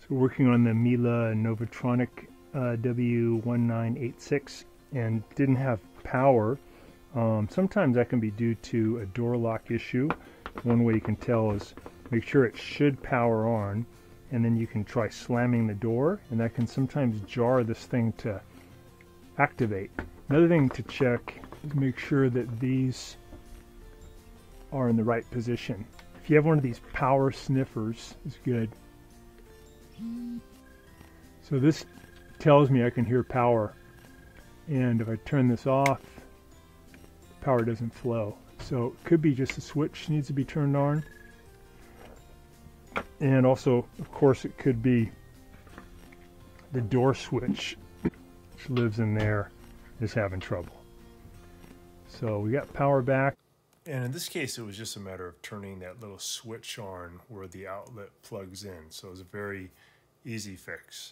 So working on the Miele Novatronic W1986 and didn't have power. Sometimes that can be due to a door lock issue. One way you can tell is make sure it should power on, and then you can try slamming the door, and that can sometimes jar this thing to activate. Another thing to check is make sure that these are in the right position. If you have one of these power sniffers, it's good. So this tells me I can hear power, and if I turn this off, power doesn't flow. So it could be just the switch needs to be turned on, and also of course it could be the door switch, which lives in there, is having trouble. So we got power back. And in this case, it was just a matter of turning that little switch on where the outlet plugs in. So it was a very easy fix.